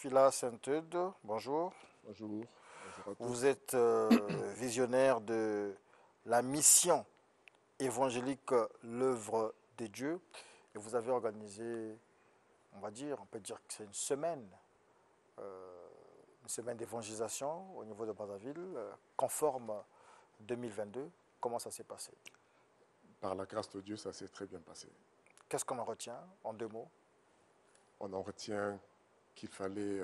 Phila Saint-Eude, bonjour. Bonjour, bonjour à Vous tous. êtes visionnaire de la mission évangélique L'œuvre de Dieu et vous avez organisé, on peut dire que c'est une semaine d'évangélisation au niveau de Brazzaville, conforme 2022. Comment ça s'est passé? Par la grâce de Dieu, ça s'est très bien passé. Qu'est-ce qu'on en retient en 2 mots? On en retient qu'il fallait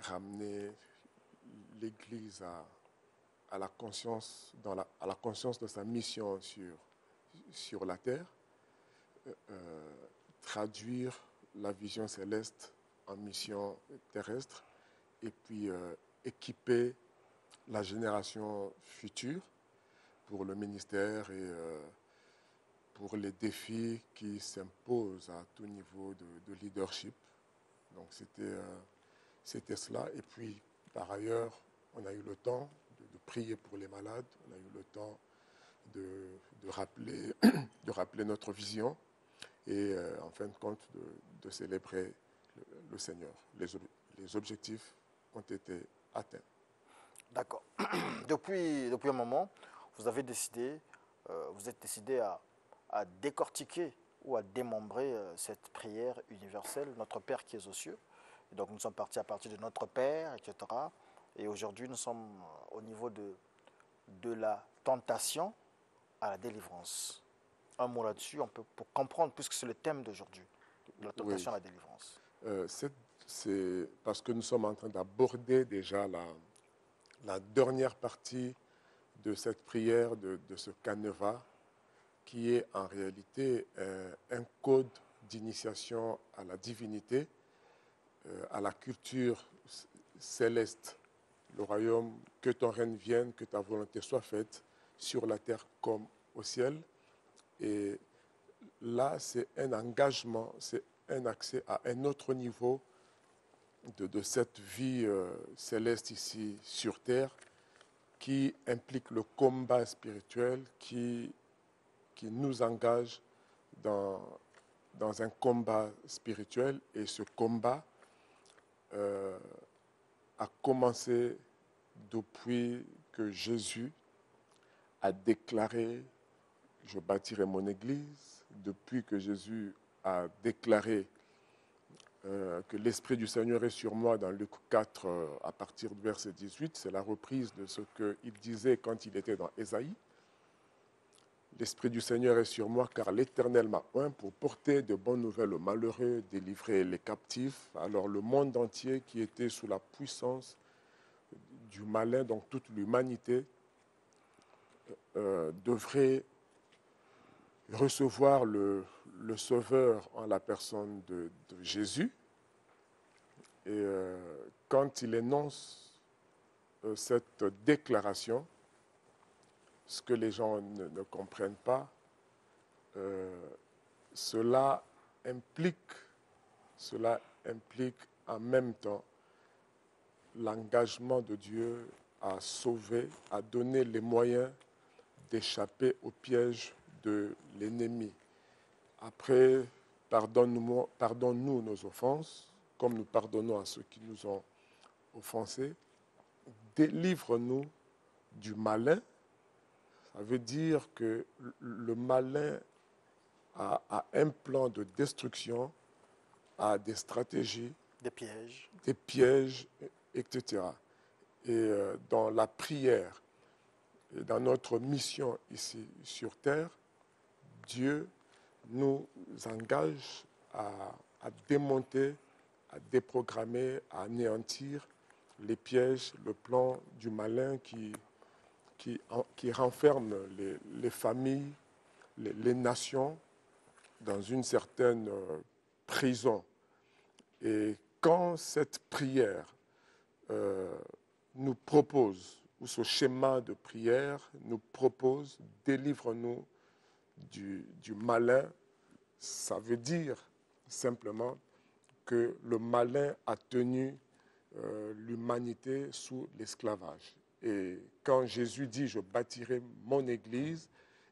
ramener l'Église à la conscience, à la conscience de sa mission sur la terre, traduire la vision céleste en mission terrestre et puis équiper la génération future pour le ministère et pour les défis qui s'imposent à tout niveau de leadership. Donc c'était cela. Et puis par ailleurs, on a eu le temps de prier pour les malades, on a eu le temps de rappeler, de rappeler notre vision et en fin de compte de célébrer le Seigneur. Les objectifs ont été atteints. D'accord. Depuis un moment, vous êtes décidé à décortiquer ou à démembrer cette prière universelle, notre Père qui est aux cieux. Et donc nous sommes partis à partir de notre Père, etc. Et aujourd'hui, nous sommes au niveau de la tentation à la délivrance. Un mot là-dessus, pour comprendre, puisque c'est le thème d'aujourd'hui, de la Oui, tentation à la délivrance. c'est parce que nous sommes en train d'aborder déjà la dernière partie de cette prière, de ce canevas, qui est en réalité un code d'initiation à la divinité, à la culture céleste. Le royaume, que ton règne vienne, que ta volonté soit faite sur la terre comme au ciel. Et là, c'est un engagement, c'est un accès à un autre niveau de cette vie céleste ici sur terre qui implique le combat spirituel, qui nous engage dans un combat spirituel. Et ce combat a commencé depuis que Jésus a déclaré « Je bâtirai mon église », depuis que Jésus a déclaré que l'Esprit du Seigneur est sur moi dans Luc 4 à partir du verset 18. C'est la reprise de ce qu'il disait quand il était dans Ésaïe. L'Esprit du Seigneur est sur moi car l'Éternel m'a oint pour porter de bonnes nouvelles aux malheureux, délivrer les captifs. Alors le monde entier qui était sous la puissance du malin, donc toute l'humanité, devrait recevoir le Sauveur en la personne de Jésus. Et quand il énonce cette déclaration, ce que les gens ne comprennent pas, cela implique en même temps l'engagement de Dieu à sauver, à donner les moyens d'échapper au piège de l'ennemi. Après, pardonne-nous nos offenses, comme nous pardonnons à ceux qui nous ont offensés. Délivre-nous du malin. Ça veut dire que le malin a un plan de destruction, a des stratégies, des pièges, etc. Et dans la prière, et dans notre mission ici sur Terre, Dieu nous engage à démonter, à déprogrammer, à anéantir les pièges, le plan du malin qui renferme les familles, les nations dans une certaine prison. Et quand cette prière nous propose, ou ce schéma de prière nous propose, délivre-nous du malin, ça veut dire simplement que le malin a tenu l'humanité sous l'esclavage. Et quand Jésus dit « je bâtirai mon église »,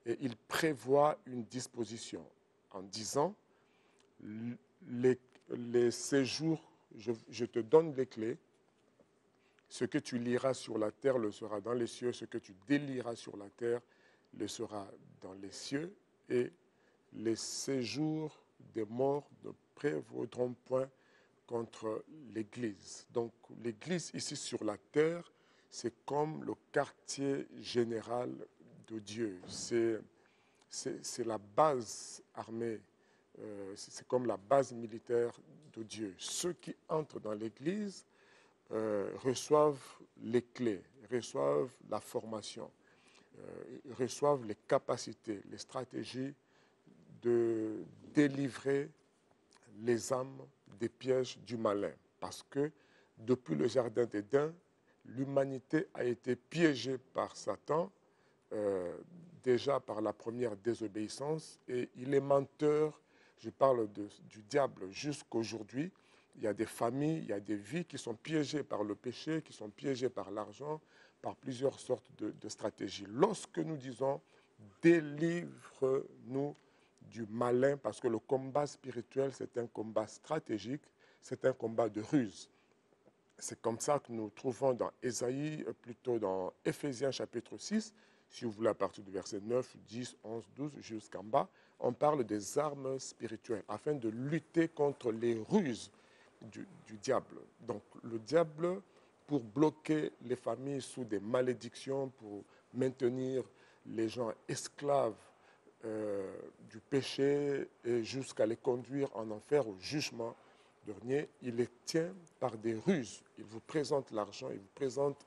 et il prévoit une disposition en disant les séjours je te donne les clés. Ce que tu liras sur la terre le sera dans les cieux, ce que tu délieras sur la terre le sera dans les cieux, et les séjours des morts ne prévaudront point contre l'Église. Donc l'Église ici sur la terre, c'est comme le quartier général de Dieu. C'est la base armée, c'est comme la base militaire de Dieu. Ceux qui entrent dans l'Église reçoivent les clés, reçoivent la formation, reçoivent les capacités, les stratégies de délivrer les âmes des pièges du malin. Parce que depuis le jardin d'Éden, l'humanité a été piégée par Satan, déjà par la première désobéissance, et il est menteur. Je parle du diable jusqu'aujourd'hui. Il y a des familles, il y a des vies qui sont piégées par le péché, qui sont piégées par l'argent, par plusieurs sortes de stratégies. Lorsque nous disons « délivre-nous du malin », parce que le combat spirituel, c'est un combat stratégique, c'est un combat de ruse. C'est comme ça que nous trouvons dans Ésaïe, plutôt dans Éphésiens chapitre 6, si vous voulez à partir du verset 9, 10, 11, 12 jusqu'en bas, on parle des armes spirituelles afin de lutter contre les ruses du diable. Donc le diable, pour bloquer les familles sous des malédictions, pour maintenir les gens esclaves du péché et jusqu'à les conduire en enfer au jugement dernier, il les tient par des ruses. Il vous présente l'argent, il vous présente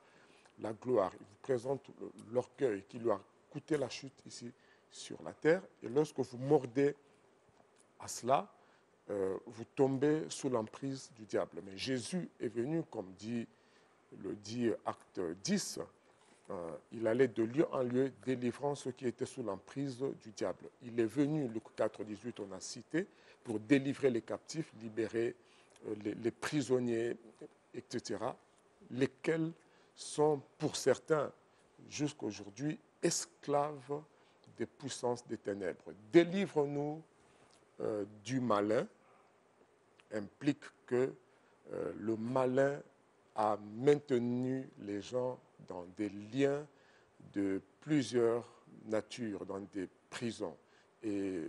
la gloire, il vous présente l'orgueil qui lui a coûté la chute ici sur la terre. Et lorsque vous mordez à cela, vous tombez sous l'emprise du diable. Mais Jésus est venu, comme le dit Acte 10, il allait de lieu en lieu délivrant ceux qui étaient sous l'emprise du diable. Il est venu, Luc 4, 18, on a cité, pour délivrer les captifs, libérer les prisonniers, etc., lesquels sont pour certains, jusqu'à aujourd'hui, esclaves des puissances des ténèbres. Délivre-nous du malin implique que le malin a maintenu les gens dans des liens de plusieurs natures, dans des prisons. Et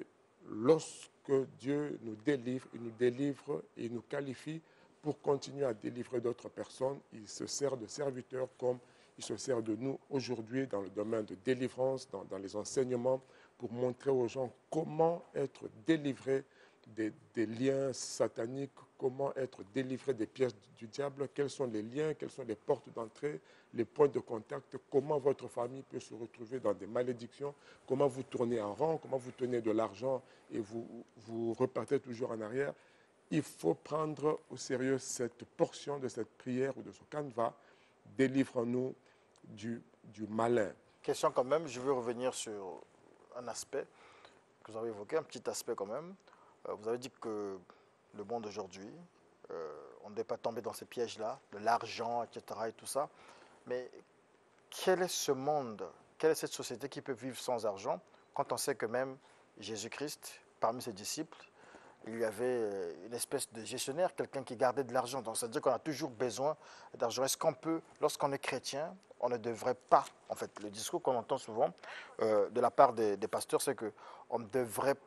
lorsque Dieu nous délivre, et il nous qualifie pour continuer à délivrer d'autres personnes. Il se sert de serviteurs comme il se sert de nous aujourd'hui dans le domaine de délivrance, dans les enseignements, pour montrer aux gens comment être délivrés des liens sataniques, comment être délivré des pièges du diable, quels sont les liens, quelles sont les portes d'entrée, les points de contact, comment votre famille peut se retrouver dans des malédictions, comment vous tournez en rond, comment vous tenez de l'argent et vous repartez toujours en arrière. Il faut prendre au sérieux cette portion de cette prière ou de ce canevas. Délivre-nous du malin. Question quand même, je veux revenir sur un aspect que vous avez évoqué, un petit aspect quand même. Vous avez dit que le monde aujourd'hui, on ne devait pas tomber dans ces pièges-là, de l'argent, etc. et tout ça. Mais quel est ce monde, quelle est cette société qui peut vivre sans argent quand on sait que même Jésus-Christ, parmi ses disciples, il y avait une espèce de gestionnaire, quelqu'un qui gardait de l'argent. Donc ça veut dire qu'on a toujours besoin d'argent. Est-ce qu'on peut, lorsqu'on est chrétien, on ne devrait pas, en fait, le discours qu'on entend souvent de la part des pasteurs, c'est qu'on ne devrait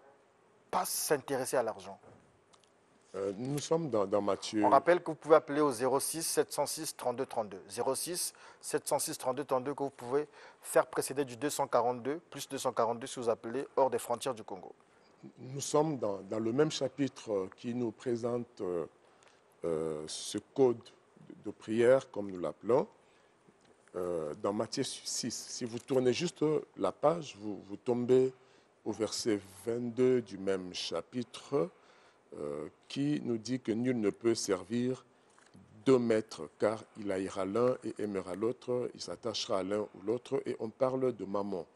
pas s'intéresser à l'argent. Nous sommes dans Matthieu. On rappelle que vous pouvez appeler au 06 706 32 32. 06 706 32 32 que vous pouvez faire précéder du 242, plus 242 si vous appelez hors des frontières du Congo. Nous sommes dans le même chapitre qui nous présente ce code de prière, comme nous l'appelons, dans Matthieu 6. Si vous tournez juste la page, vous tombez au verset 22 du même chapitre, qui nous dit que nul ne peut servir deux maîtres, car il haïra l'un et aimera l'autre, il s'attachera à l'un ou l'autre, et on parle de mammon.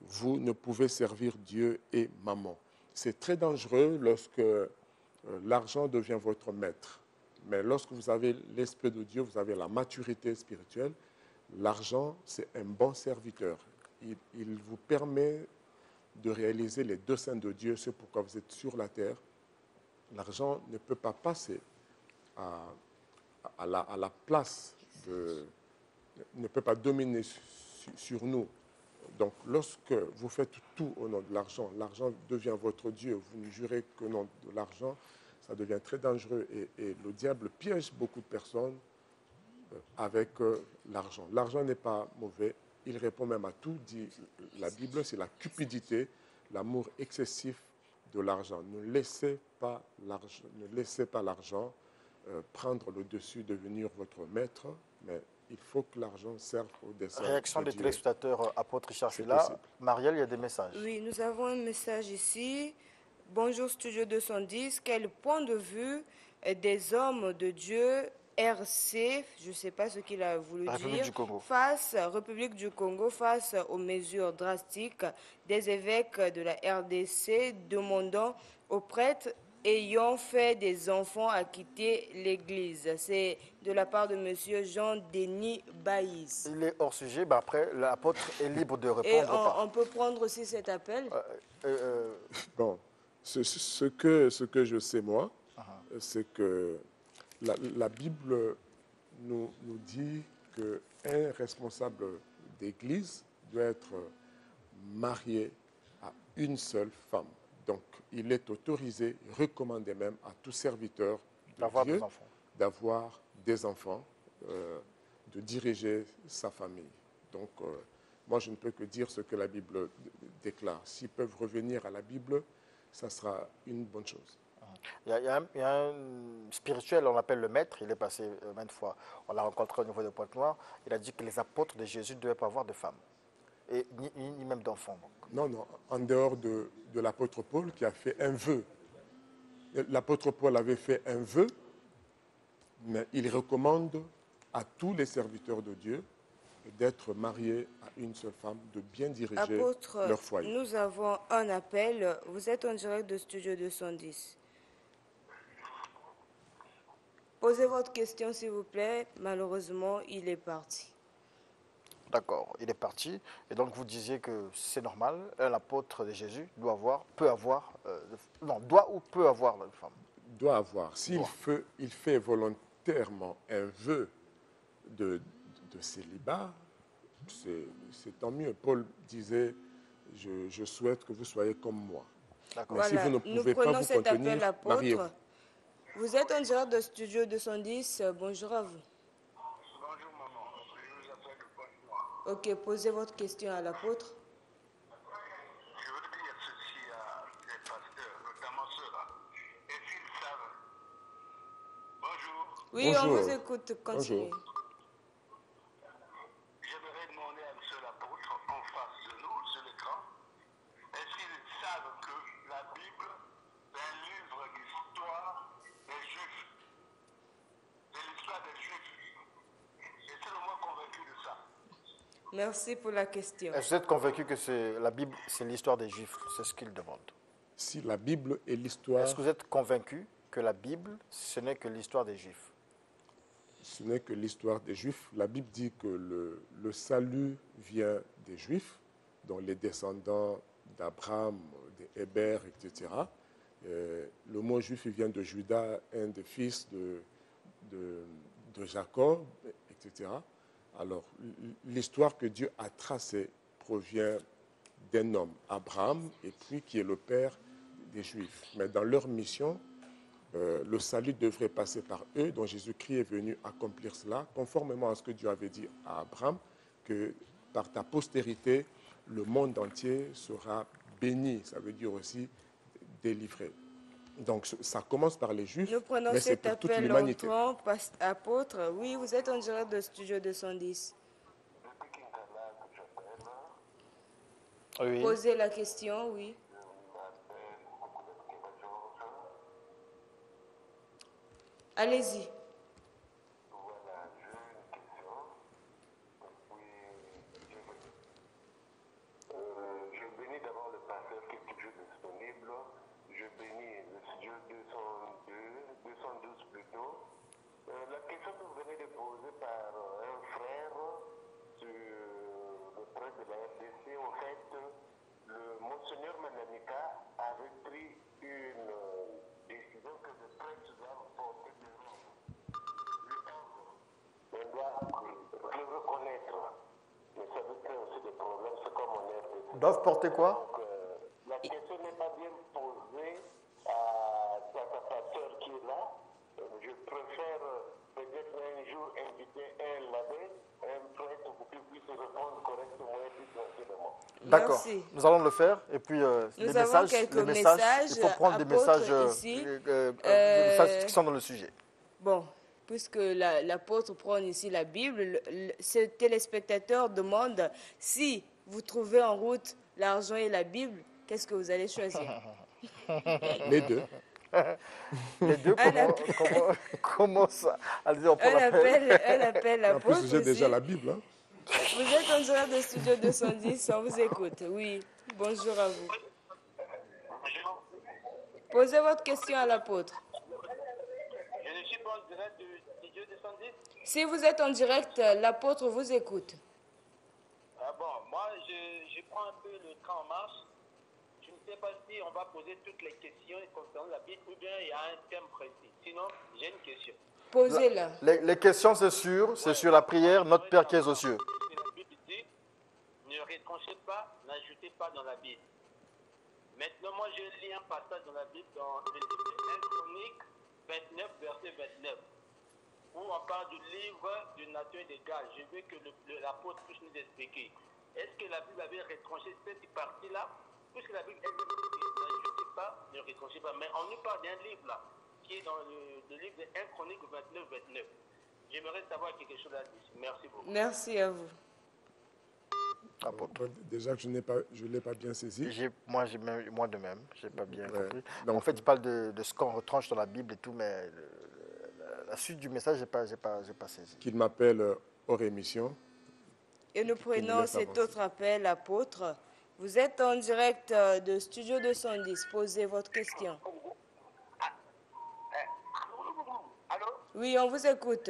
Vous ne pouvez servir Dieu et mammon. C'est très dangereux lorsque l'argent devient votre maître. Mais lorsque vous avez l'Esprit de Dieu, vous avez la maturité spirituelle, l'argent, c'est un bon serviteur. Il vous permet de réaliser les desseins de Dieu, c'est pourquoi vous êtes sur la terre. L'argent ne peut pas passer à, à la place ne peut pas dominer sur nous. Donc, lorsque vous faites tout au nom de l'argent, l'argent devient votre Dieu, vous ne jurez qu'au nom de l'argent, ça devient très dangereux. Et le diable piège beaucoup de personnes avec l'argent. L'argent n'est pas mauvais, il répond même à tout, dit la Bible, c'est la cupidité, l'amour excessif de l'argent. Ne laissez pas l'argent prendre le dessus, devenir votre maître, mais il faut que l'argent serve au dessein Réaction de des Dieu. téléspectateurs, apôtre Richard C'est Fila. possible. Marielle, il y a des messages. Oui, nous avons un message ici. Bonjour Studio 210. Quel point de vue des hommes de Dieu RC, je ne sais pas ce qu'il a voulu République dire, du Congo. République du Congo, face aux mesures drastiques des évêques de la RDC demandant aux prêtres ayant fait des enfants à quitter l'Église. C'est de la part de M. Jean-Denis Baïs. Il est hors sujet, ben après, l'apôtre est libre de Et répondre ou pas. on peut prendre aussi cet appel. Bon, ce que je sais, moi, c'est que la Bible nous dit qu'un responsable d'église doit être marié à une seule femme. Donc, il est autorisé, recommandé même à tout serviteur D'avoir de Dieu des enfants. d'avoir des enfants, de diriger sa famille. Donc, moi, je ne peux que dire ce que la Bible déclare. S'ils peuvent revenir à la Bible, ça sera une bonne chose. Il y a un spirituel, on l'appelle le maître, il est passé maintes fois. On l'a rencontré au niveau de Pointe-Noire. Il a dit que les apôtres de Jésus ne devaient pas avoir de femmes, et ni même d'enfants. Non, en dehors de l'apôtre Paul qui a fait un vœu. L'apôtre Paul avait fait un vœu, mais il recommande à tous les serviteurs de Dieu d'être mariés à une seule femme, de bien diriger Apôtre, leur foyer. nous avons un appel. Vous êtes en direct de Studio 210. Posez votre question, s'il vous plaît. Malheureusement, il est parti. D'accord, il est parti. Et donc vous disiez que c'est normal, l'apôtre de Jésus doit ou peut avoir de femmes. Doit avoir. S'il fait volontairement un vœu de célibat, c'est tant mieux. Paul disait, je souhaite que vous soyez comme moi. Mais Voilà, si vous ne nous pouvez pas prenons vous cet appel, contenir, mariez-vous. apôtre. Vous êtes en direct de Studio 210. Bonjour à vous. Bonjour maman, je vous appelle de Pointe-Noire. Ok, posez votre question à l'apôtre. Je veux dire ceci à les pasteurs, notamment ceux-là. Est-ce qu'ils savent? Bonjour. Oui, Bonjour. on vous écoute. Continuez. Bonjour. J'aimerais demander à monsieur l'apôtre en face de nous, sur l'écran, est-ce qu'ils savent que la Bible est un livre d'histoire des Juifs? C'est l'histoire des Juifs. Est-ce le moins convaincu de ça? Merci pour la question. Est-ce que vous êtes convaincu que la Bible, c'est l'histoire des Juifs? C'est ce qu'il demande. Si la Bible est l'histoire, Est-ce que vous êtes convaincu que la Bible, ce n'est que l'histoire des Juifs? ce n'est que l'histoire des Juifs. La Bible dit que le salut vient des Juifs, dont les descendants d'Abraham, d'Hébert, etc. Le mot juif il vient de Judas, un des fils de Jacob, etc. Alors, l'histoire que Dieu a tracée provient d'un homme, Abraham, et puis qui est le père des Juifs. Mais dans leur mission, le salut devrait passer par eux, dont Jésus-Christ est venu accomplir cela, conformément à ce que Dieu avait dit à Abraham, que par ta postérité, le monde entier sera béni. Ça veut dire aussi délivré. Donc ça commence par les Juifs, Nous prenons mais c'est cet pour toute appel l'humanité. entrant, apôtre. Oui, vous êtes en direct de Studio 210. Depuis Kinshasa que j'appelle, Oui. Posez la question, oui. je m'appelle Keba Georges. Allez-y. Voilà, j'ai une question. Je bénis d'abord le pasteur qui est toujours disponible. Je bénis le studio 212 plutôt. La question que vous venez de poser par un frère sur le prêtre de la RDC, en fait, le monseigneur Mananika avait pris une décision que le prêtre doit porter des robes. des problèmes. C'est comme on est. Doivent porter quoi? Donc, la question n'est pas bien posée à sa sœur qui est là. Je préfère peut-être un jour inviter un labé, un prêtre pour qu'il puisse répondre correctement et plus tranquillement. D'accord, Merci. nous allons le faire. Et puis, Nous avons quelques messages. il faut prendre des Apôtre, messages, ici. des messages qui sont dans le sujet. Bon, puisque l'apôtre prend ici la Bible, ce téléspectateur demande si vous trouvez en route l'argent et la Bible, qu'est-ce que vous allez choisir? Les deux. Les deux, comment ça? Allez, on prend Un l'appel. appel En plus, l'apôtre j'ai déjà aussi. la Bible. Hein. Vous êtes en direct de Studio 210, on vous écoute. Oui, bonjour à vous. Posez votre question à l'apôtre. Je ne suis pas en direct du studio 210. Si vous êtes en direct, l'apôtre vous écoute. Ah bon, moi je prends un peu le train en marche. Je ne sais pas si on va poser toutes les questions concernant la Bible ou bien il y a un thème précis. Sinon, j'ai une question. Posez-la. Les questions, c'est sur la prière, notre Père qui est aux cieux. La Bible dit, ne retranchez pas, n'ajoutez pas dans la Bible. Maintenant, moi je lis un passage dans la Bible dans le livre de 1 Chronique 29, verset 29, où on parle du livre de nature et des gages. Je veux que l'apôtre puisse nous expliquer. Est-ce que la Bible avait retranché cette partie-là? Puisque la Bible est n'ajoutez pas, ne retranchez pas. Mais on nous parle d'un livre là, qui est dans le livre de 1 Chronique 29, 29. J'aimerais savoir quelque chose là-dessus. Merci beaucoup. Merci à vous. Apôtre. Bon, déjà que je ne l'ai pas bien saisi. Moi de même, je n'ai pas bien compris. Donc, En fait, il parle de ce qu'on retranche dans la Bible et tout, mais la suite du message, je n'ai pas saisi. qu'il m'appelle hors émission. Et nous prenons laisse cet avancer. autre appel, apôtre. Vous êtes en direct de Studio 210. Posez votre question. Allô? Oui, on vous écoute.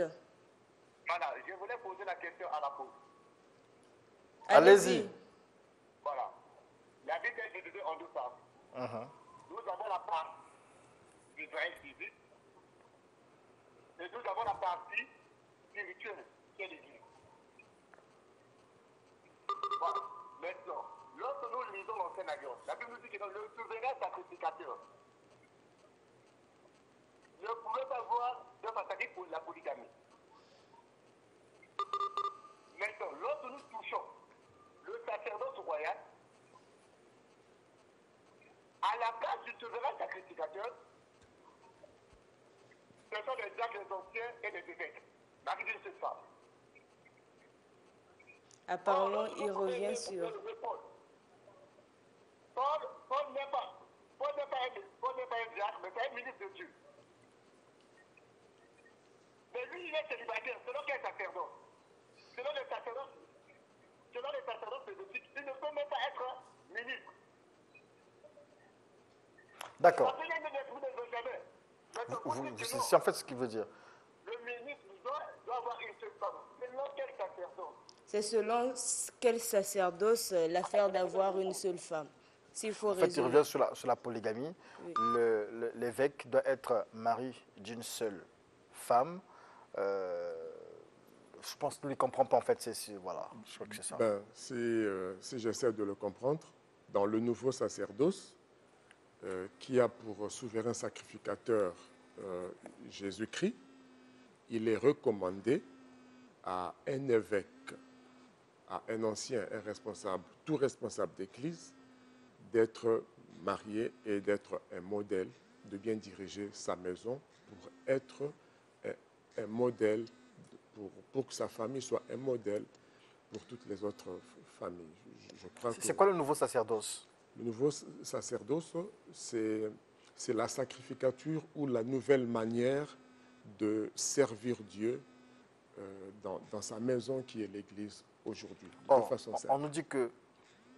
Voilà, je voulais poser la question à l'apôtre. Allez-y. Voilà. La Bible est divisée en deux parties. Nous avons la part d'Israël physique et nous avons la partie spirituelle, qui est l'Église. Voilà. Maintenant, lorsque nous lisons l'Ancienne Alliance, la Bible nous dit que le souverain sacrificateur ne pouvait pas voir de fatalité pour la polygamie. Maintenant, lorsque nous touchons le sacerdoce royal, à la place du souverain sacrificateur, ce sont les diacres, les anciens et les évêques. Marie d'une seule femme. Apparemment, il revient sur... Paul n'est pas un diacre, mais c'est un ministre de Dieu. Mais lui, il est célibataire, selon quel sacerdoce? Selon les sacerdoces spécifiques, il ne peut même pas être ministre. D'accord. Parce qu'il ne jamais. C'est en fait ce qu'il veut dire. Le ministre doit avoir une seule femme. Selon quel sacerdoce? C'est selon quel sacerdoce l'affaire d'avoir une seule femme. S'il faut En fait, il résumer. revient sur la polygamie. Oui. L'évêque doit être mari d'une seule femme. Je pense qu'il ne comprend pas, en fait. Voilà, je crois que c'est ça. Ben, si j'essaie de le comprendre, dans le nouveau sacerdoce, qui a pour souverain sacrificateur Jésus-Christ, il est recommandé à un évêque, à un ancien, un responsable, tout responsable d'église, d'être marié et d'être un modèle, de bien diriger sa maison pour être un modèle, pour que sa famille soit un modèle pour toutes les autres familles. Je crois que C'est quoi le nouveau sacerdoce? le nouveau sacerdoce, c'est la sacrificature ou la nouvelle manière de servir Dieu dans sa maison qui est l'Église aujourd'hui, de façon On simple. nous dit que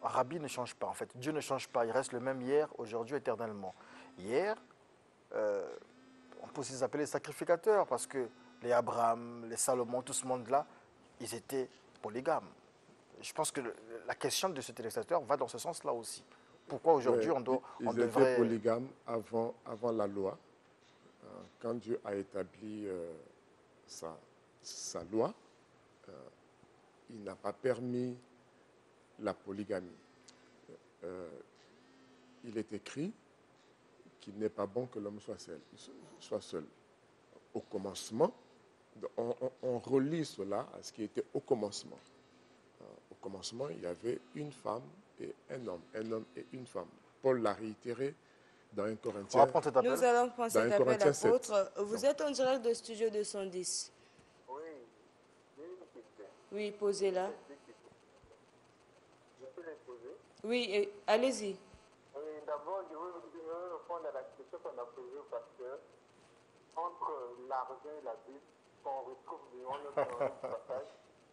Rabbi ne change pas, en fait. Dieu ne change pas. Il reste le même hier, aujourd'hui, éternellement. Hier, on peut aussi les appeler les sacrificateurs parce que les Abraham, les Salomon, tout ce monde-là, ils étaient polygames. Je pense que la question de ce téléspectateur va dans ce sens-là aussi. Pourquoi aujourd'hui Ouais, on ils devrait... étaient polygames avant la loi. Quand Dieu a établi sa loi, il n'a pas permis la polygamie. Il est écrit qu'il n'est pas bon que l'homme soit seul. Au commencement, on relie cela à ce qui était au commencement. Au commencement, il y avait une femme et un homme et une femme. Paul l'a réitéré dans 1 On va Corinthiens. prendre cet appel. Nous allons prendre cet appel, Corinthiens 7. apôtre. Vous êtes en direct de Studio 210. Oui, j'ai une question. Oui, posez-la. Je peux les poser? Oui, allez-y. Oui, d'abord, je veux répondre à la question qu'on a posée au pasteur. Entre l'argent et la Bible, qu'on retrouve dans notre passage,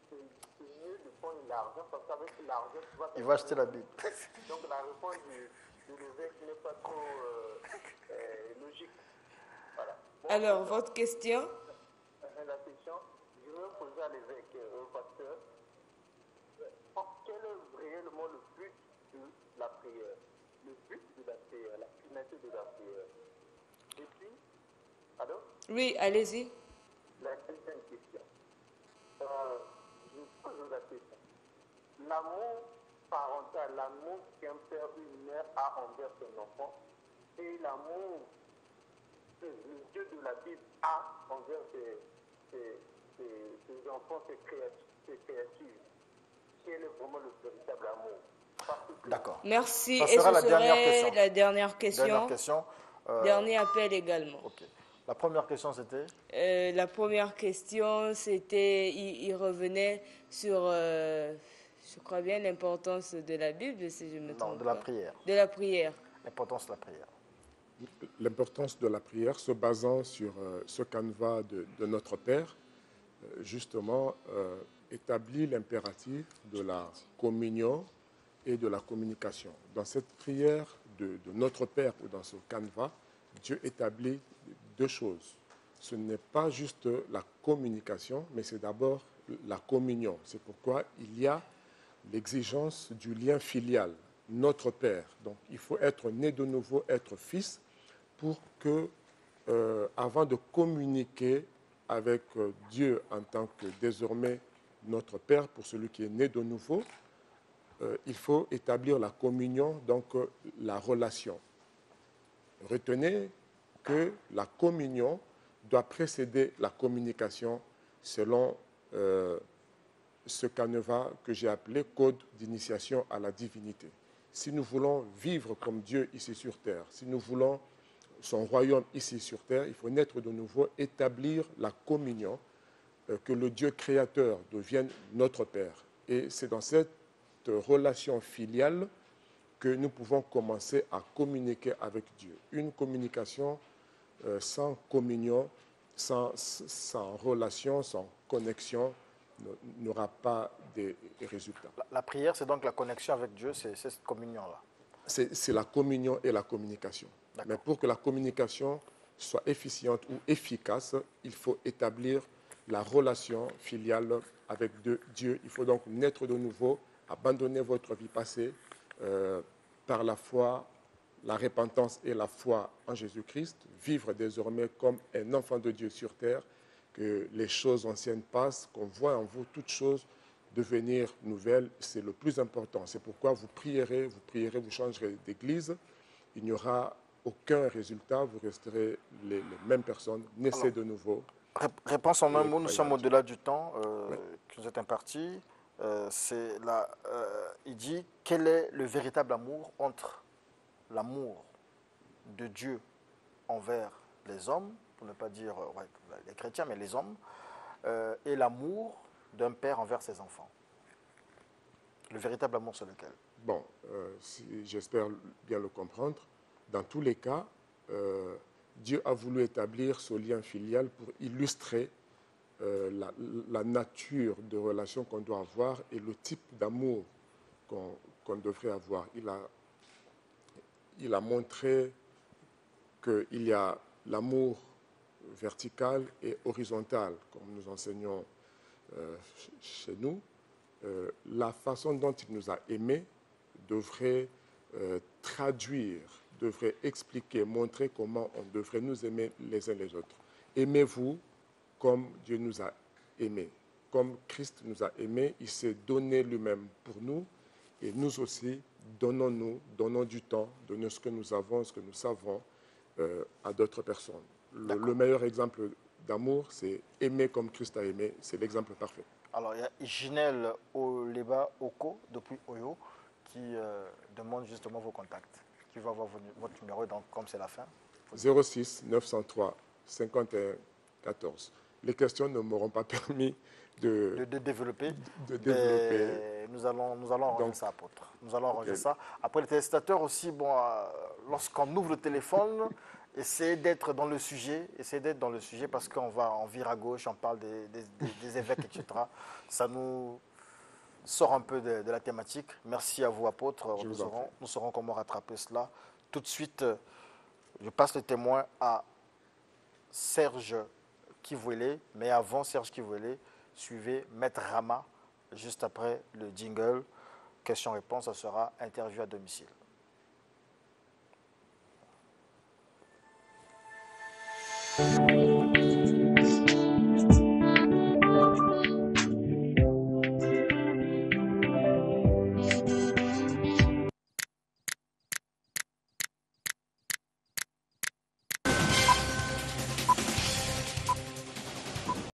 c'est mieux de prendre l'argent parce qu'avec l'argent, tu vas... Il va acheter la Bible. Donc la réponse de l'évêque n'est pas trop logique. Voilà. Bon, Alors, votre question? la question, je veux poser à l'évêque, au pasteur, quel est réellement le but de la prière? Le but de la prière, la finalité de la prière. Et puis, allô? Oui, allez-y. La deuxième question. Je pose la question. L'amour parental, l'amour qu'un père ou une mère a envers son enfant, et l'amour que le Dieu de la Bible a envers ses enfants, ses créatures. Quel est vraiment le véritable amour? D'accord. Merci. Ça Et sera ce la dernière serait question. la dernière question. Dernière question. Dernier appel également. Ok. La première question, c'était La première question, c'était, il revenait sur, je crois bien, l'importance de la Bible, si je me non, trompe de la pas. prière. De la prière. L'importance de la prière. L'importance de la prière se basant sur ce canevas de notre Père, justement, établit l'impératif de la communion et de la communication. Dans cette prière de notre Père ou dans ce canevas, Dieu établit deux choses. Ce n'est pas juste la communication, mais c'est d'abord la communion. C'est pourquoi il y a l'exigence du lien filial, notre Père. Donc il faut être né de nouveau, être fils, pour que, avant de communiquer avec Dieu en tant que désormais notre Père, pour celui qui est né de nouveau, il faut établir la communion, donc la relation. Retenez que la communion doit précéder la communication selon ce canevas que j'ai appelé code d'initiation à la divinité. Si nous voulons vivre comme Dieu ici sur terre, si nous voulons son royaume ici sur terre, il faut naître de nouveau, établir la communion, que le Dieu créateur devienne notre Père. Et c'est dans cette relation filiale que nous pouvons commencer à communiquer avec Dieu. Une communication sans communion, sans relation, sans connexion, n'aura pas de résultats. La prière, c'est donc la connexion avec Dieu, c'est cette communion-là. C'est la communion et la communication. Mais pour que la communication soit efficiente ou efficace, il faut établir la relation filiale avec Dieu. Il faut donc naître de nouveau, abandonner votre vie passée par la foi, la repentance et la foi en Jésus-Christ, vivre désormais comme un enfant de Dieu sur terre, que les choses anciennes passent, qu'on voit en vous toutes choses devenir nouvelles, c'est le plus important. C'est pourquoi vous prierez, vous changerez d'église, il n'y aura aucun résultat, vous resterez les mêmes personnes, naissez de nouveau. Réponse en un mot, nous croyez sommes en Dieu. au-delà du temps Oui. qui nous est imparti. Il dit quel est le véritable amour entre l'amour de Dieu envers les hommes, pour ne pas dire les chrétiens, mais les hommes, et l'amour d'un père envers ses enfants. Le véritable amour, c'est lequel? Bon, j'espère bien le comprendre. Dans tous les cas, Dieu a voulu établir ce lien filial pour illustrer la nature de relation qu'on doit avoir et le type d'amour qu'on devrait avoir. Il a montré qu'il y a l'amour vertical et horizontal, comme nous enseignons chez nous. La façon dont il nous a aimés devrait traduire, devrait expliquer, montrer comment on devrait nous aimer les uns les autres. Aimez-vous comme Dieu nous a aimés. Comme Christ nous a aimés, il s'est donné lui-même pour nous Et nous aussi, donnons du temps, donnons ce que nous avons, ce que nous savons à d'autres personnes. Le meilleur exemple d'amour, c'est aimer comme Christ a aimé. C'est l'exemple parfait. Alors, il y a Ginelle Oleba Oko, depuis Oyo, qui demande justement vos contacts, qui va avoir votre numéro, donc comme c'est la fin. 06 903 51 14. Les questions ne m'auront pas permis de développer. de développer. Mais nous allons arranger Donc, ça, apôtre. Nous allons arranger ok. ça. Après, les téléspectateurs aussi, bon, lorsqu'on ouvre le téléphone, essayez d'être dans le sujet. Essayez d'être dans le sujet parce on vire à gauche, on parle des évêques, etc. Ça nous sort un peu de la thématique. Merci à vous, apôtre. Je vous en prie. Nous saurons comment rattraper cela. Tout de suite, je passe le témoin à Serge Kivouélé. Mais avant Serge Kivouélé, suivez Maître Rama. Juste après le jingle, question-réponse, ça sera interview à domicile.